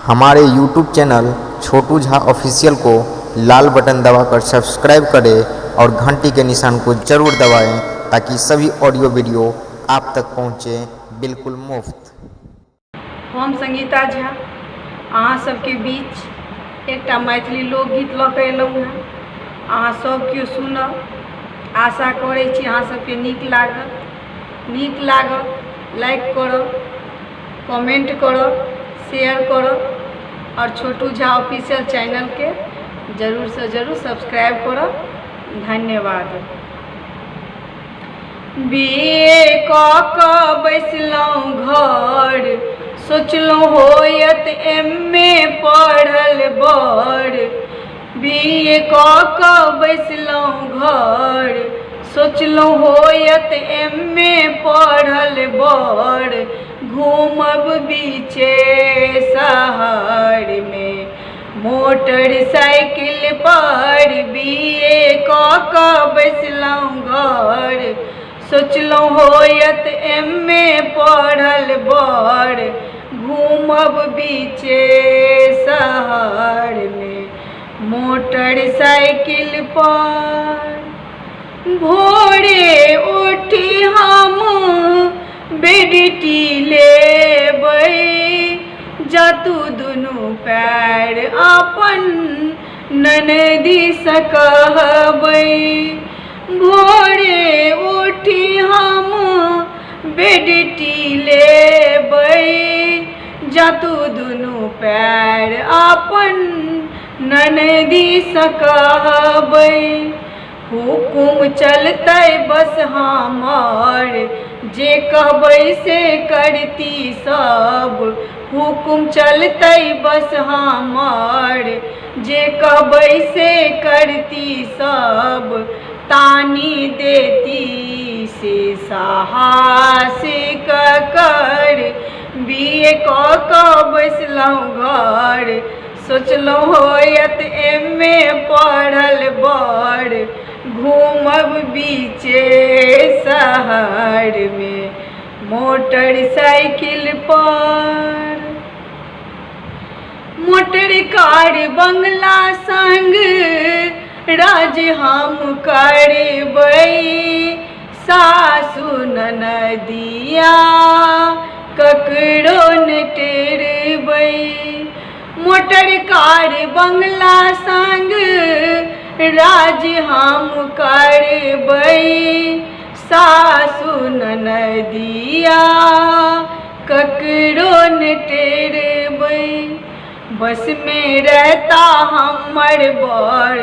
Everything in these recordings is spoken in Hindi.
हमारे YouTube चैनल छोटू झा ऑफिशियल को लाल बटन दबाकर सब्सक्राइब करें और घंटी के निशान को जरूर दबाएं ताकि सभी ऑडियो वीडियो आप तक पहुंचे बिल्कुल मुफ्त। हम संगीता झा अहाँ सबके बीच एक मैथिली लोकगीत लऽ कऽ एलहुँ हँ। अहाँ सब केओ सुनब, आशा करै छी अहाँ सबके नीक लागत। लाइक करब, कमेंट करब, शेयर करब और छोटू झा ऑफिशियल चैनल के जरूर से जरूर सब्सक्राइब करब। धन्यवाद। बीए कऽ कऽ बैसलहुँ घर, सोचलहुँ होयत एम.ए. पढ़ल बड़। बीए कऽ कऽ बैसलहुँ घर, सोचलहुँ होयत एम.ए. पढ़ल बड़। घूमब बीचे शहर में मोटरसाइकिल पर। बीए कऽ कऽ बैसलहुँ घर, सोचलहुँ होयत एम.ए. पढ़ल बड़। घूमब बीचे शहर में मोटरसाइकिल पर। भोरे उठी हम बेडटी लेबै, जतू दुनू पैर अपन ननदी सँ कहबै। भोरे उठी हम बेडटी लेबै, जतू दुनू पैर अपन ननदी सँ कहबै। हुकुम चलतै बस हमर, जे कहबै से करती सब। हुकुम चलतै बस हमर, जे कहबै से करती सब। तानी देती से साहस कर। बीए कऽ कऽ बैसलहुँ घर, सोचलहुँ होयत एम.ए. पढ़ल बड़। घूमब बीचे शहर में मोटरसाइकिल पर। मोटर कार बंगला संग राज हम करबै, सासु ननदिया ककरो न टेरबै। मोटर कार बंगला संग राज हम करबै, सासु ननदिया ककरो न टेरबै। बस में रहता हमर बड़,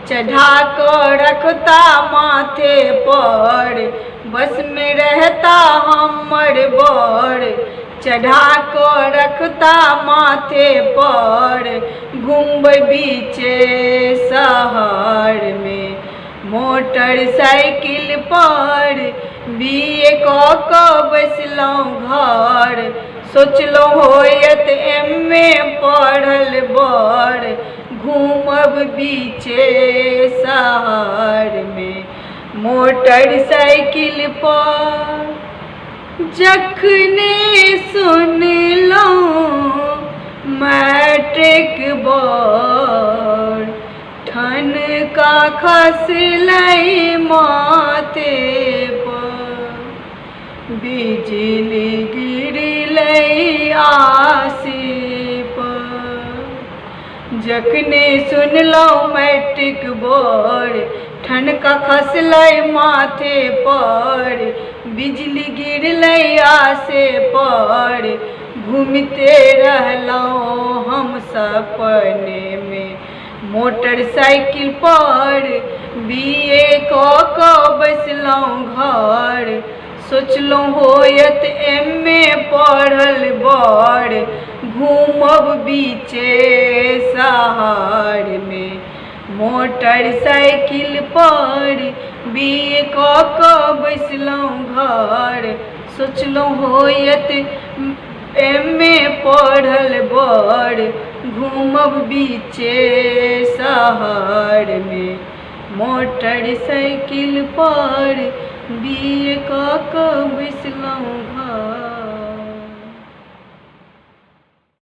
चढ़ा कर रखता माथे पर। बस में रहता हमर बड़, चढ़ा कर रखता माथे पर। घूमबै बीचे शहर में मोटरसाइकिल पर। बीए कऽ कऽ बैसलहुँ घर, सोचलहुँ होयत एम.ए. पढ़ल बड़। घूमब बीचे शहर में मोटरसाइकिल पर। जखने सुनलहुँ मैट्रिक बोर्ड, ठनका खसलै माथे पर। बिजली गिरलै आसे पर। जखने सुनलहुँ मैट्रिक बोर्ड, ठनका खसलै माथे पर। बिजली गिरलै आसे पर। घूमते रहलहुँ हम सपने में मोटरसाइकिल पर। बीए कऽ कऽ बैसलहुँ घर, सोचलहुँ होयत एम.ए. पढ़ल बड़। घूमब बीचे शहर में मोटरसाइकिल पर। बीए कऽ कऽ बैसलहुँ घर, सोचलहुँ होयत एम.ए. पढ़ल बड़। घूमब बीचे शहर में मोटरसाइकिल पर। बीए कऽ कऽ बैसलहुँ घर।